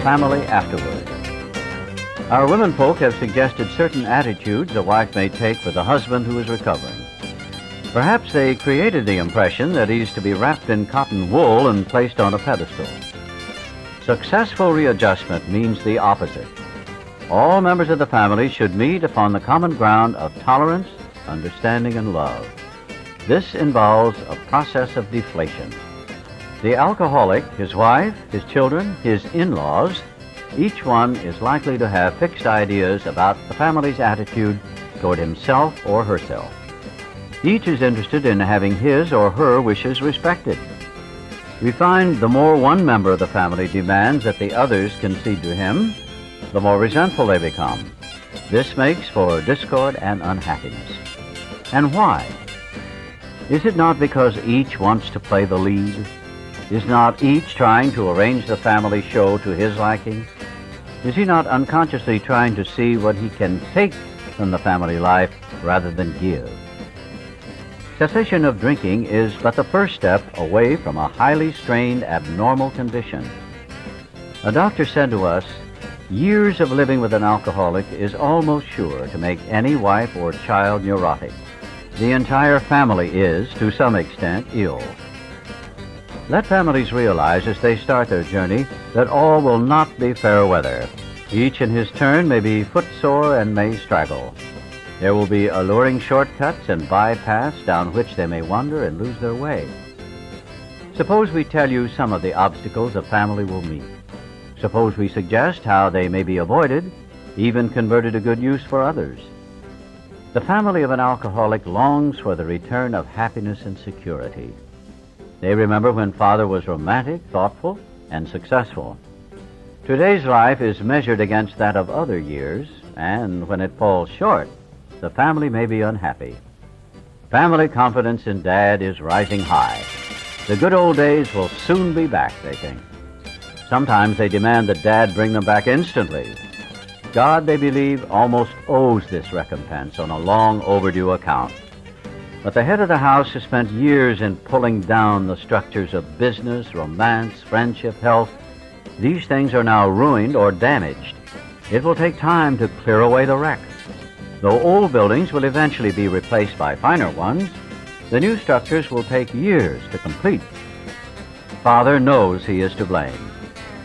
family afterward. Our womenfolk have suggested certain attitudes a wife may take with a husband who is recovering. Perhaps they created the impression that he's to be wrapped in cotton wool and placed on a pedestal. Successful readjustment means the opposite. All members of the family should meet upon the common ground of tolerance, understanding, and love. This involves a process of deflation. The alcoholic, his wife, his children, his in-laws, each one is likely to have fixed ideas about the family's attitude toward himself or herself. Each is interested in having his or her wishes respected. We find the more one member of the family demands that the others concede to him, the more resentful they become. This makes for discord and unhappiness. And why? Is it not because each wants to play the lead? Is not each trying to arrange the family show to his liking? Is he not unconsciously trying to see what he can take from the family life rather than give? Cessation of drinking is but the first step away from a highly strained, abnormal condition. A doctor said to us, years of living with an alcoholic is almost sure to make any wife or child neurotic. The entire family is, to some extent, ill. Let families realize as they start their journey that all will not be fair weather. Each in his turn may be footsore and may straggle. There will be alluring shortcuts and bypaths down which they may wander and lose their way. Suppose we tell you some of the obstacles a family will meet. Suppose we suggest how they may be avoided, even converted to good use for others. The family of an alcoholic longs for the return of happiness and security. They remember when father was romantic, thoughtful, and successful. Today's life is measured against that of other years, and when it falls short, the family may be unhappy. Family confidence in Dad is rising high. The good old days will soon be back, they think. Sometimes they demand that Dad bring them back instantly. God, they believe, almost owes this recompense on a long overdue account. But the head of the house has spent years in pulling down the structures of business, romance, friendship, health. These things are now ruined or damaged. It will take time to clear away the wreck. Though old buildings will eventually be replaced by finer ones, the new structures will take years to complete. Father knows he is to blame.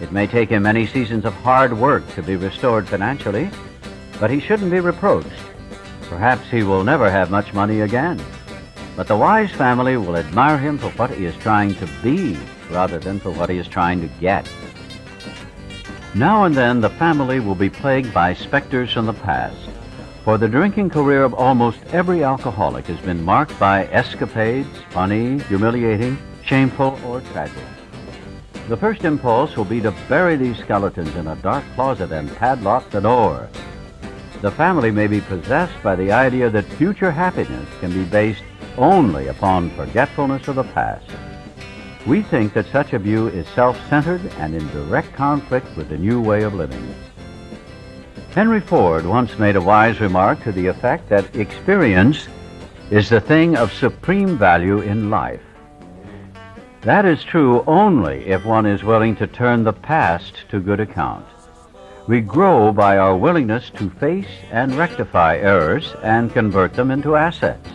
It may take him many seasons of hard work to be restored financially, but he shouldn't be reproached. Perhaps he will never have much money again. But the wise family will admire him for what he is trying to be rather than for what he is trying to get. Now and then the family will be plagued by specters from the past. For the drinking career of almost every alcoholic has been marked by escapades, funny, humiliating, shameful, or tragic. The first impulse will be to bury these skeletons in a dark closet and padlock the door. The family may be possessed by the idea that future happiness can be based only upon forgetfulness of the past. We think that such a view is self-centered and in direct conflict with the new way of living. Henry Ford once made a wise remark to the effect that experience is the thing of supreme value in life. That is true only if one is willing to turn the past to good account. We grow by our willingness to face and rectify errors and convert them into assets.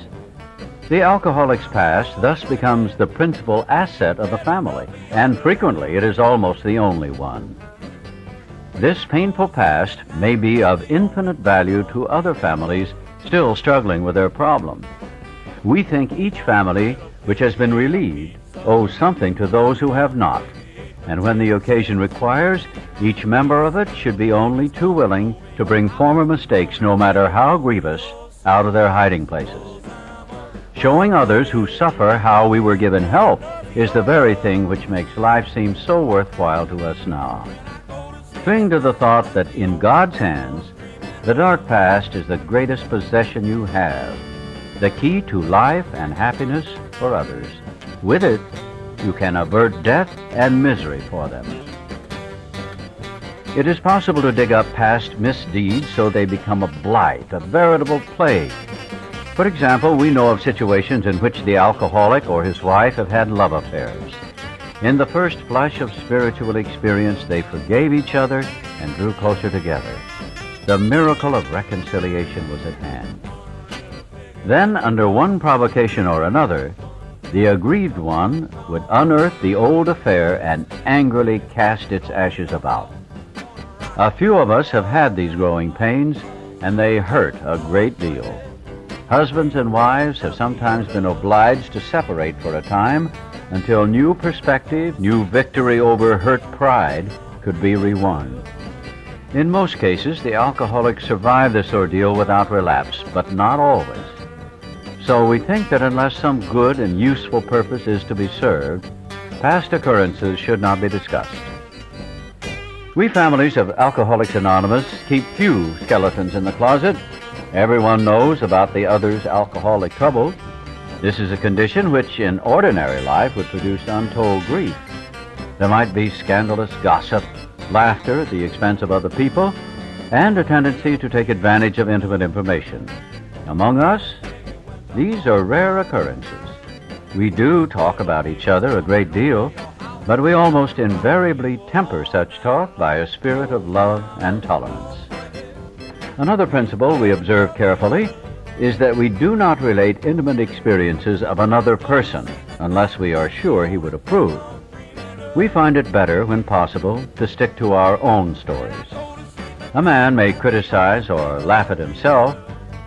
The alcoholic's past thus becomes the principal asset of the family, and frequently it is almost the only one. This painful past may be of infinite value to other families still struggling with their problem. We think each family which has been relieved owes something to those who have not, and when the occasion requires, each member of it should be only too willing to bring former mistakes, no matter how grievous, out of their hiding places. Showing others who suffer how we were given help is the very thing which makes life seem so worthwhile to us now. Cling to the thought that in God's hands, the dark past is the greatest possession you have, the key to life and happiness for others. With it, you can avert death and misery for them. It is possible to dig up past misdeeds so they become a blight, a veritable plague. For example, we know of situations in which the alcoholic or his wife have had love affairs. In the first flush of spiritual experience, they forgave each other and drew closer together. The miracle of reconciliation was at hand. Then, under one provocation or another, the aggrieved one would unearth the old affair and angrily cast its ashes about. A few of us have had these growing pains, and they hurt a great deal. Husbands and wives have sometimes been obliged to separate for a time until new perspective, new victory over hurt pride could be re-won. In most cases, the alcoholics survive this ordeal without relapse, but not always. So we think that unless some good and useful purpose is to be served, past occurrences should not be discussed. We families of Alcoholics Anonymous keep few skeletons in the closet. Everyone knows about the other's alcoholic troubles. This is a condition which in ordinary life would produce untold grief. There might be scandalous gossip, laughter at the expense of other people, and a tendency to take advantage of intimate information. Among us, these are rare occurrences. We do talk about each other a great deal, but we almost invariably temper such talk by a spirit of love and tolerance. Another principle we observe carefully is that we do not relate intimate experiences of another person unless we are sure he would approve. We find it better, when possible, to stick to our own stories. A man may criticize or laugh at himself,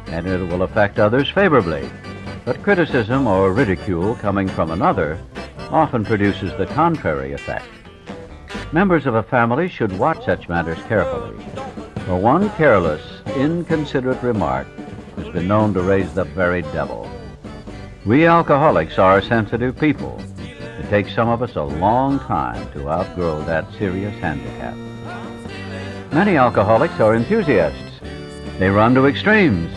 and it will affect others favorably. But criticism or ridicule coming from another often produces the contrary effect. Members of a family should watch such matters carefully, for one careless, inconsiderate remark has been known to raise the very devil. We alcoholics are sensitive people. It takes some of us a long time to outgrow that serious handicap. Many alcoholics are enthusiasts. They run to extremes.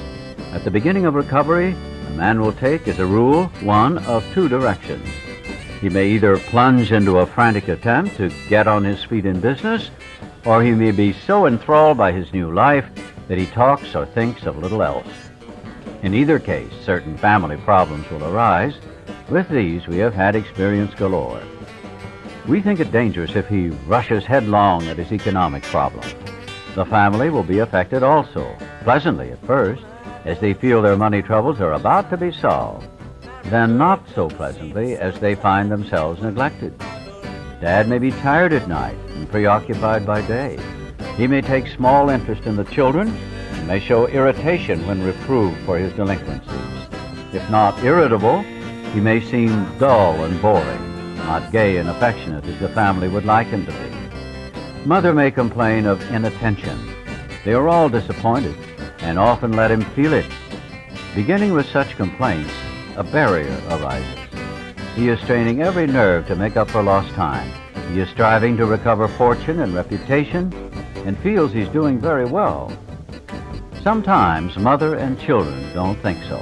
At the beginning of recovery, a man will take, as a rule, one of two directions. He may either plunge into a frantic attempt to get on his feet in business, or he may be so enthralled by his new life that he talks or thinks of little else. In either case, certain family problems will arise. With these, we have had experience galore. We think it dangerous if he rushes headlong at his economic problem. The family will be affected also, pleasantly at first, as they feel their money troubles are about to be solved, then not so pleasantly as they find themselves neglected. Dad may be tired at night and preoccupied by day. He may take small interest in the children and may show irritation when reproved for his delinquencies. If not irritable, he may seem dull and boring, not gay and affectionate as the family would like him to be. Mother may complain of inattention. They are all disappointed and often let him feel it. Beginning with such complaints, a barrier arises. He is straining every nerve to make up for lost time. He is striving to recover fortune and reputation and feels he's doing very well. Sometimes mother and children don't think so.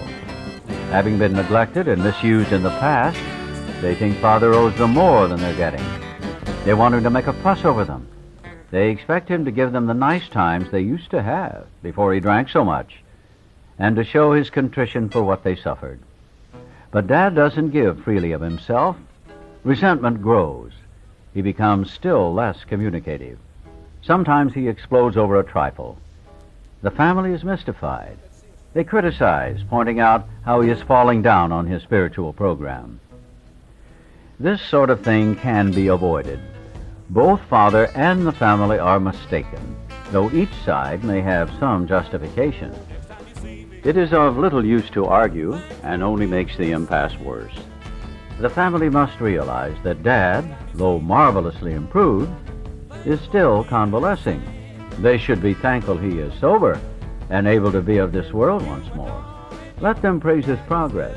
Having been neglected and misused in the past, they think father owes them more than they're getting. They want him to make a fuss over them. They expect him to give them the nice times they used to have before he drank so much, and to show his contrition for what they suffered. But Dad doesn't give freely of himself. Resentment grows. He becomes still less communicative. Sometimes he explodes over a trifle. The family is mystified. They criticize, pointing out how he is falling down on his spiritual program. This sort of thing can be avoided. Both father and the family are mistaken, though each side may have some justification. It is of little use to argue and only makes the impasse worse. The family must realize that Dad, though marvelously improved, is still convalescing. They should be thankful he is sober and able to be of this world once more. Let them praise his progress.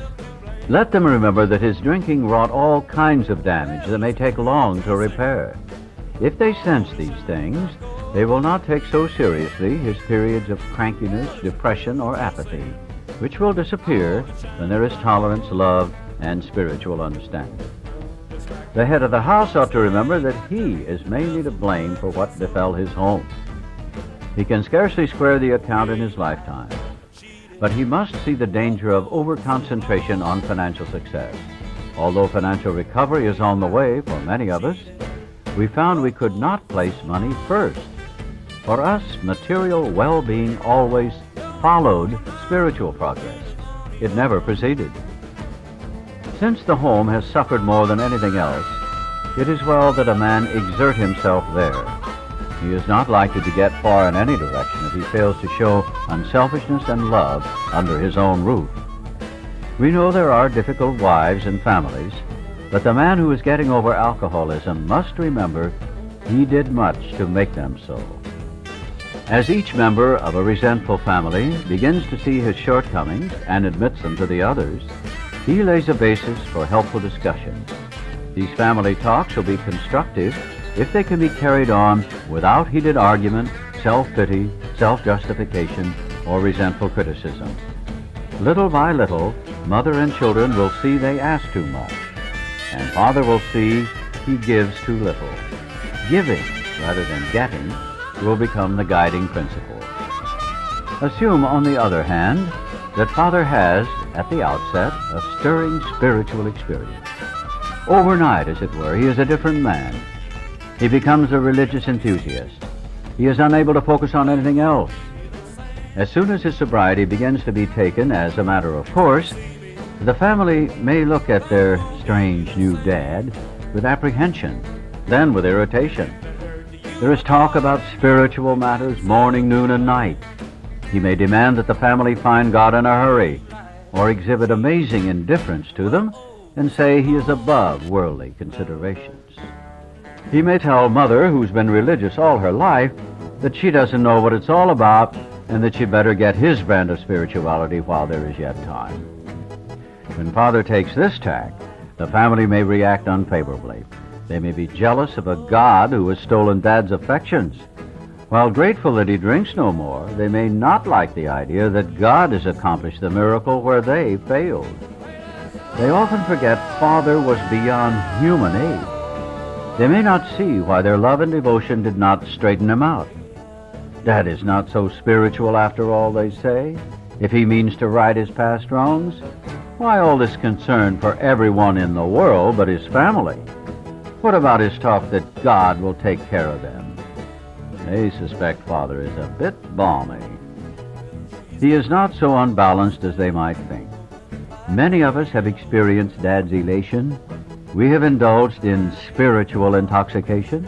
Let them remember that his drinking wrought all kinds of damage that may take long to repair. If they sense these things, they will not take so seriously his periods of crankiness, depression, or apathy, which will disappear when there is tolerance, love, and spiritual understanding. The head of the house ought to remember that he is mainly to blame for what befell his home. He can scarcely square the account in his lifetime, but he must see the danger of over-concentration on financial success. Although financial recovery is on the way for many of us, we found we could not place money first. For us, material well-being always followed spiritual progress. It never preceded. Since the home has suffered more than anything else, it is well that a man exert himself there. He is not likely to get far in any direction if he fails to show unselfishness and love under his own roof. We know there are difficult wives and families, but the man who is getting over alcoholism must remember he did much to make them so. As each member of a resentful family begins to see his shortcomings and admits them to the others, he lays a basis for helpful discussion. These family talks will be constructive if they can be carried on without heated argument, self-pity, self-justification, or resentful criticism. Little by little, mother and children will see they ask too much, and father will see he gives too little. Giving, rather than getting, will become the guiding principle. Assume, on the other hand, that father has, at the outset, a stirring spiritual experience. Overnight, as it were, he is a different man. He becomes a religious enthusiast. He is unable to focus on anything else. As soon as his sobriety begins to be taken as a matter of course, the family may look at their strange new dad with apprehension, then with irritation. There is talk about spiritual matters morning, noon, and night. He may demand that the family find God in a hurry, or exhibit amazing indifference to them, and say he is above worldly considerations. He may tell mother, who's been religious all her life, that she doesn't know what it's all about and that she'd better get his brand of spirituality while there is yet time. When father takes this tack, the family may react unfavorably. They may be jealous of a God who has stolen Dad's affections. While grateful that he drinks no more, they may not like the idea that God has accomplished the miracle where they failed. They often forget Father was beyond human aid. They may not see why their love and devotion did not straighten him out. Dad is not so spiritual after all, they say. If he means to right his past wrongs, why all this concern for everyone in the world but his family? What about his talk that God will take care of them? They suspect Father is a bit balmy. He is not so unbalanced as they might think. Many of us have experienced Dad's elation. We have indulged in spiritual intoxication.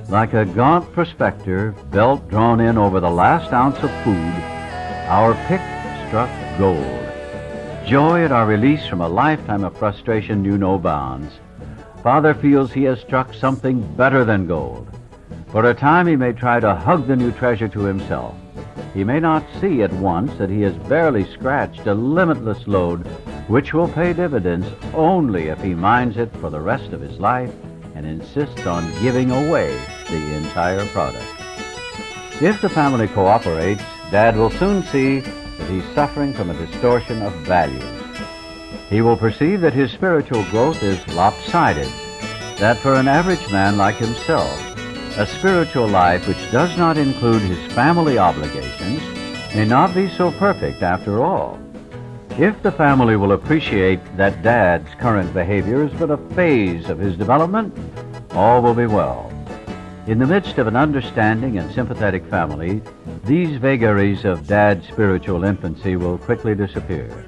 Like a gaunt prospector, belt drawn in over the last ounce of food, our pick struck gold. Joy at our release from a lifetime of frustration knew no bounds. Father feels he has struck something better than gold. For a time he may try to hug the new treasure to himself. He may not see at once that he has barely scratched a limitless load which will pay dividends only if he mines it for the rest of his life and insists on giving away the entire product. If the family cooperates, Dad will soon see that he's suffering from a distortion of values. He will perceive that his spiritual growth is lopsided, that for an average man like himself, a spiritual life which does not include his family obligations may not be so perfect after all. If the family will appreciate that Dad's current behavior is but a phase of his development, all will be well. In the midst of an understanding and sympathetic family, these vagaries of Dad's spiritual infancy will quickly disappear.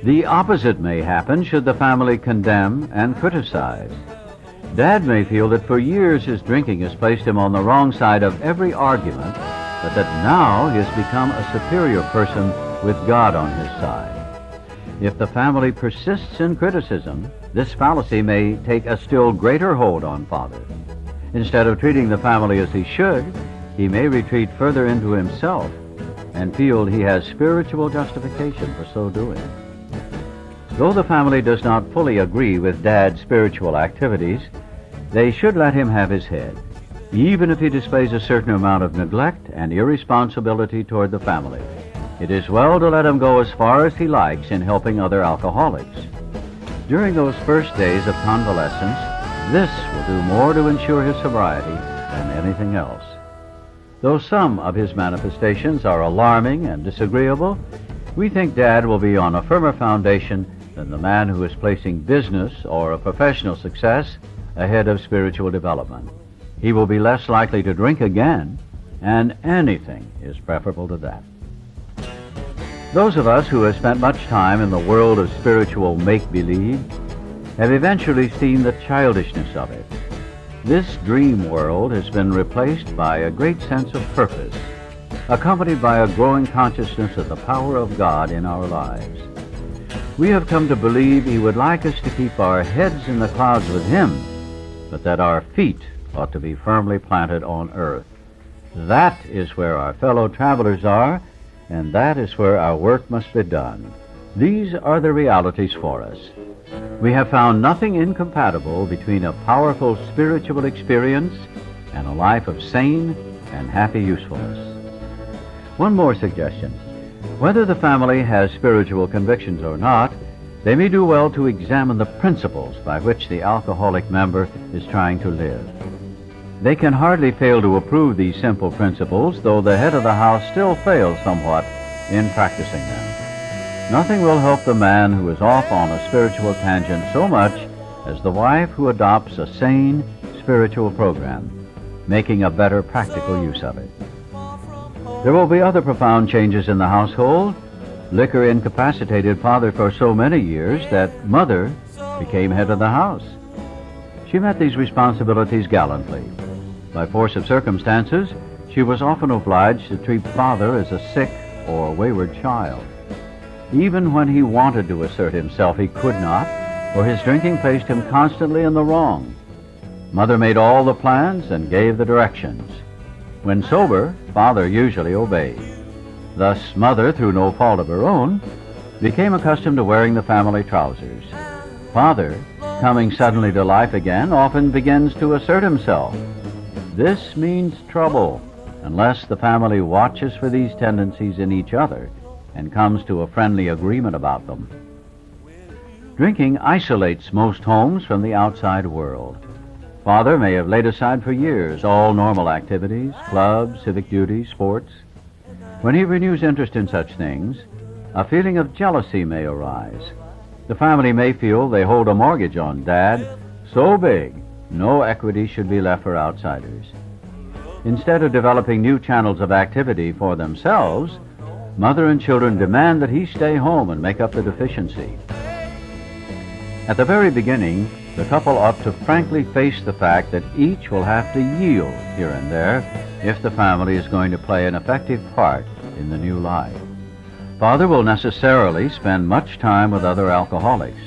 The opposite may happen should the family condemn and criticize. Dad may feel that for years his drinking has placed him on the wrong side of every argument, but that now he has become a superior person with God on his side. If the family persists in criticism, this fallacy may take a still greater hold on Father. Instead of treating the family as he should, he may retreat further into himself and feel he has spiritual justification for so doing. Though the family does not fully agree with Dad's spiritual activities, they should let him have his head, even if he displays a certain amount of neglect and irresponsibility toward the family. It is well to let him go as far as he likes in helping other alcoholics. During those first days of convalescence, this will do more to ensure his sobriety than anything else. Though some of his manifestations are alarming and disagreeable, we think Dad will be on a firmer foundation than the man who is placing business or a professional success ahead of spiritual development. He will be less likely to drink again, and anything is preferable to that. Those of us who have spent much time in the world of spiritual make-believe have eventually seen the childishness of it. This dream world has been replaced by a great sense of purpose, accompanied by a growing consciousness of the power of God in our lives. We have come to believe He would like us to keep our heads in the clouds with Him, but that our feet ought to be firmly planted on earth. That is where our fellow travelers are, and that is where our work must be done. These are the realities for us. We have found nothing incompatible between a powerful spiritual experience and a life of sane and happy usefulness. One more suggestion. Whether the family has spiritual convictions or not, they may do well to examine the principles by which the alcoholic member is trying to live. They can hardly fail to approve these simple principles, though the head of the house still fails somewhat in practicing them. Nothing will help the man who is off on a spiritual tangent so much as the wife who adopts a sane spiritual program, making a better practical use of it. There will be other profound changes in the household. Liquor incapacitated father for so many years that mother became head of the house. She met these responsibilities gallantly. By force of circumstances, she was often obliged to treat father as a sick or wayward child. Even when he wanted to assert himself, he could not, for his drinking placed him constantly in the wrong. Mother made all the plans and gave the directions. When sober, father usually obeyed. Thus, mother, through no fault of her own, became accustomed to wearing the family trousers. Father, coming suddenly to life again, often begins to assert himself. This means trouble, unless the family watches for these tendencies in each other and comes to a friendly agreement about them. Drinking isolates most homes from the outside world. Father may have laid aside for years all normal activities, clubs, civic duties, sports. When he renews interest in such things, a feeling of jealousy may arise. The family may feel they hold a mortgage on Dad so big no equity should be left for outsiders. Instead of developing new channels of activity for themselves, mother and children demand that he stay home and make up the deficiency. At the very beginning, the couple ought to frankly face the fact that each will have to yield here and there if the family is going to play an effective part in the new life. Father will necessarily spend much time with other alcoholics,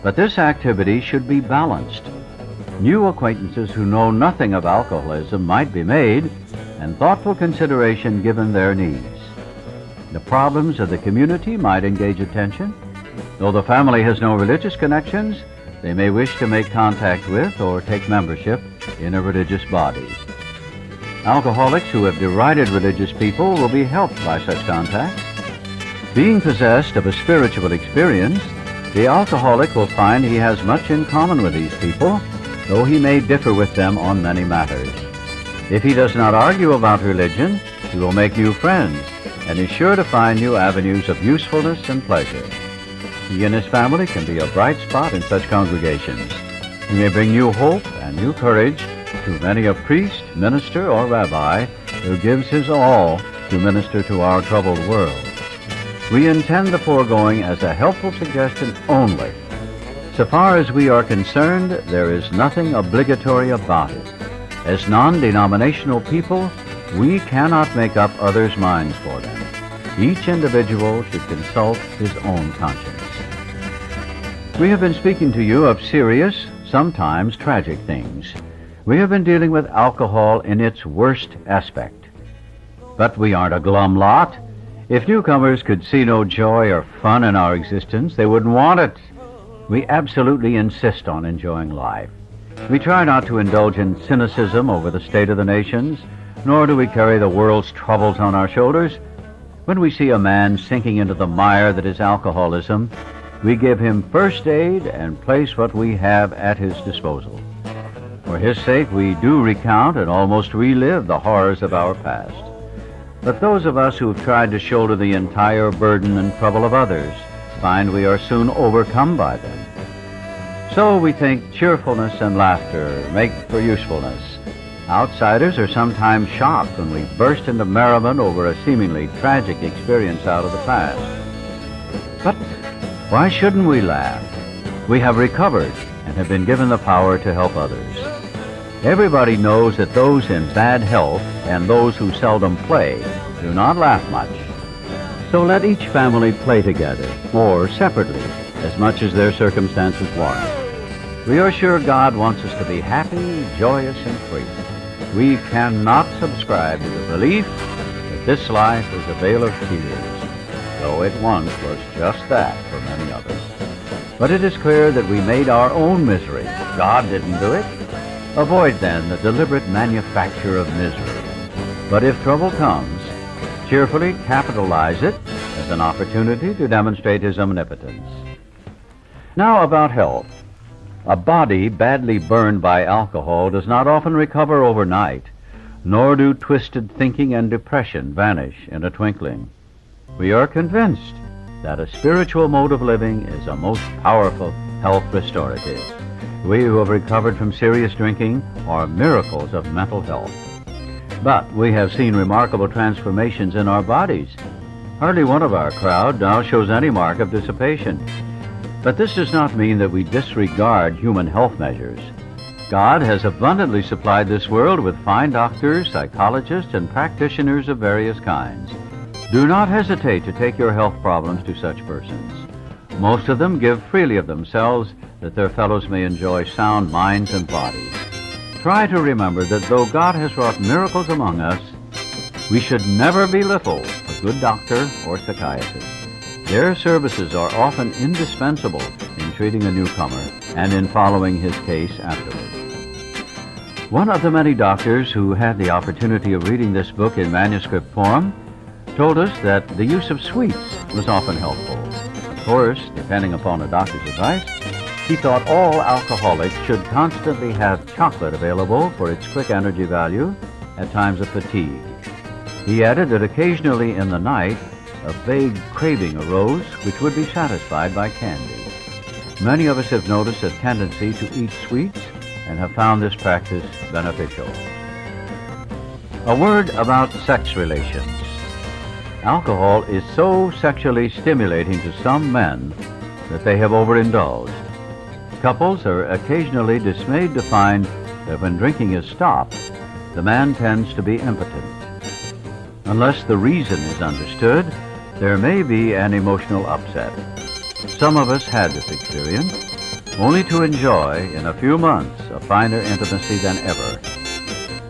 but this activity should be balanced. New acquaintances who know nothing of alcoholism might be made, and thoughtful consideration given their needs. The problems of the community might engage attention. Though the family has no religious connections, they may wish to make contact with or take membership in a religious body. Alcoholics who have derided religious people will be helped by such contacts. Being possessed of a spiritual experience, the alcoholic will find he has much in common with these people, though he may differ with them on many matters. If he does not argue about religion, he will make new friends and is sure to find new avenues of usefulness and pleasure. He and his family can be a bright spot in such congregations. He may bring new hope and new courage to many a priest, minister, or rabbi who gives his all to minister to our troubled world. We intend the foregoing as a helpful suggestion only. So far as we are concerned, there is nothing obligatory about it. As non-denominational people, we cannot make up others' minds for them. Each individual should consult his own conscience. We have been speaking to you of serious, sometimes tragic things. We have been dealing with alcohol in its worst aspect. But we aren't a glum lot. If newcomers could see no joy or fun in our existence, they wouldn't want it. We absolutely insist on enjoying life. We try not to indulge in cynicism over the state of the nations, nor do we carry the world's troubles on our shoulders. When we see a man sinking into the mire that is alcoholism, we give him first aid and place what we have at his disposal. For his sake, we do recount and almost relive the horrors of our past. But those of us who have tried to shoulder the entire burden and trouble of others find we are soon overcome by them. So we think cheerfulness and laughter make for usefulness. Outsiders are sometimes shocked when we burst into merriment over a seemingly tragic experience out of the past. But why shouldn't we laugh? We have recovered and have been given the power to help others. Everybody knows that those in bad health and those who seldom play do not laugh much. So let each family play together, or separately, as much as their circumstances warrant. We are sure God wants us to be happy, joyous, and free. We cannot subscribe to the belief that this life is a vale of tears, though it once was just that for many others. But it is clear that we made our own misery. God didn't do it. Avoid then the deliberate manufacture of misery. But if trouble comes, cheerfully capitalize it as an opportunity to demonstrate His omnipotence. Now about health. A body badly burned by alcohol does not often recover overnight, nor do twisted thinking and depression vanish in a twinkling. We are convinced that a spiritual mode of living is a most powerful health restorative. We who have recovered from serious drinking are miracles of mental health. But we have seen remarkable transformations in our bodies. Hardly one of our crowd now shows any mark of dissipation. But this does not mean that we disregard human health measures. God has abundantly supplied this world with fine doctors, psychologists, and practitioners of various kinds. Do not hesitate to take your health problems to such persons. Most of them give freely of themselves that their fellows may enjoy sound minds and bodies. Try to remember that though God has wrought miracles among us, we should never belittle a good doctor or psychiatrist. Their services are often indispensable in treating a newcomer and in following his case afterward. One of the many doctors who had the opportunity of reading this book in manuscript form told us that the use of sweets was often helpful. Of course, depending upon a doctor's advice, he thought all alcoholics should constantly have chocolate available for its quick energy value at times of fatigue. He added that occasionally in the night, a vague craving arose which would be satisfied by candy. Many of us have noticed a tendency to eat sweets and have found this practice beneficial. A word about sex relations. Alcohol is so sexually stimulating to some men that they have overindulged. Couples are occasionally dismayed to find that when drinking is stopped, the man tends to be impotent. Unless the reason is understood, there may be an emotional upset. Some of us had this experience, only to enjoy, in a few months, a finer intimacy than ever.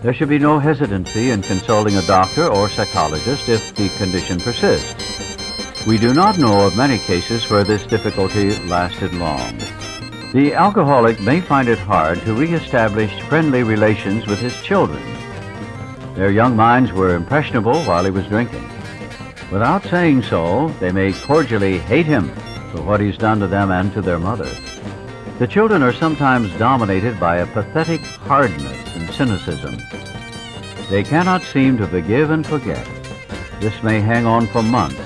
There should be no hesitancy in consulting a doctor or psychologist if the condition persists. We do not know of many cases where this difficulty lasted long. The alcoholic may find it hard to reestablish friendly relations with his children. Their young minds were impressionable while he was drinking. Without saying so, they may cordially hate him for what he's done to them and to their mother. The children are sometimes dominated by a pathetic hardness and cynicism. They cannot seem to forgive and forget. This may hang on for months,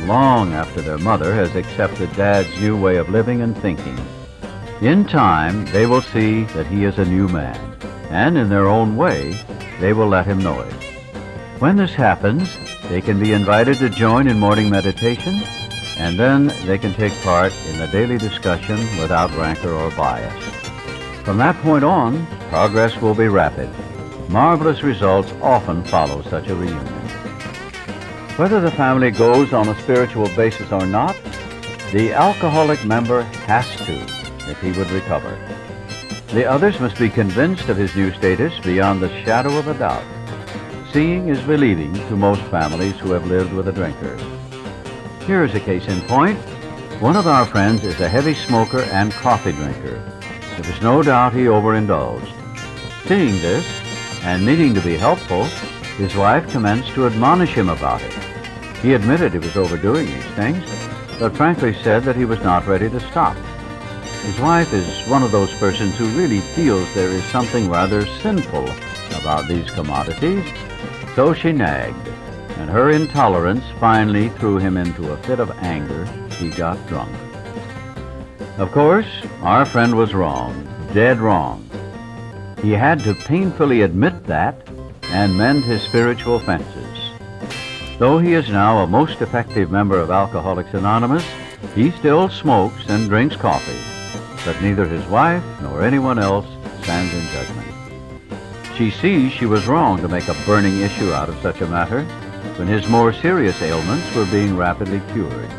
long after their mother has accepted Dad's new way of living and thinking. In time, they will see that he is a new man, and in their own way, they will let him know it. When this happens, they can be invited to join in morning meditation, and then they can take part in the daily discussion without rancor or bias. From that point on, progress will be rapid. Marvelous results often follow such a reunion. Whether the family goes on a spiritual basis or not, the alcoholic member has to if he would recover. The others must be convinced of his new status beyond the shadow of a doubt. Seeing is believing to most families who have lived with a drinker. Here is a case in point. One of our friends is a heavy smoker and coffee drinker. There is no doubt he overindulged. Seeing this, and needing to be helpful, his wife commenced to admonish him about it. He admitted he was overdoing these things, but frankly said that he was not ready to stop. His wife is one of those persons who really feels there is something rather sinful about these commodities, so she nagged. and her intolerance finally threw him into a fit of anger. He got drunk. Of course, our friend was wrong, dead wrong. He had to painfully admit that and mend his spiritual fences. Though he is now a most effective member of Alcoholics Anonymous, he still smokes and drinks coffee, but neither his wife nor anyone else stands in judgment. She sees she was wrong to make a burning issue out of such a matter when his more serious ailments were being rapidly cured.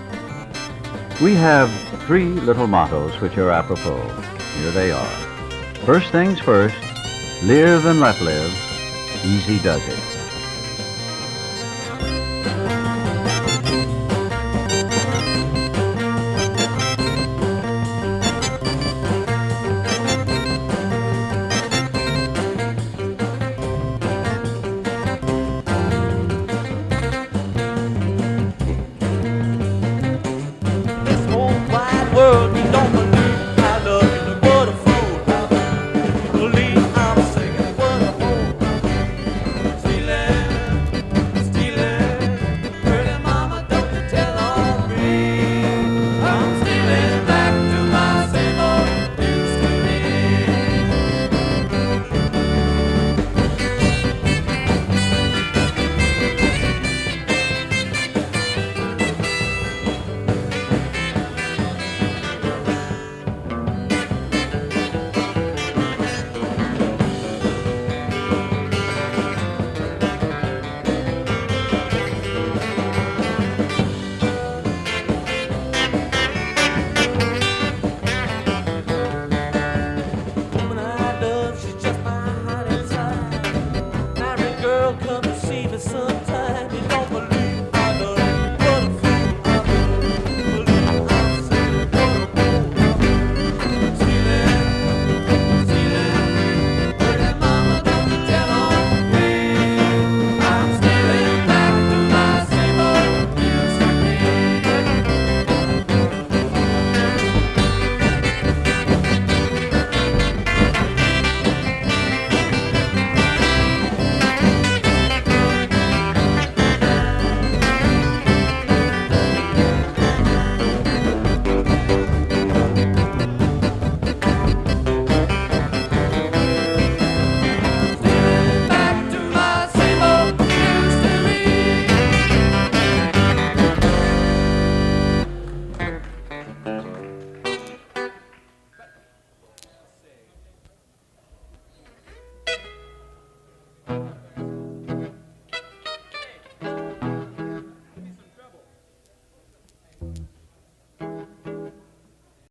We have 3 little mottos which are apropos. Here they are. First things first, live and let live. Easy does it.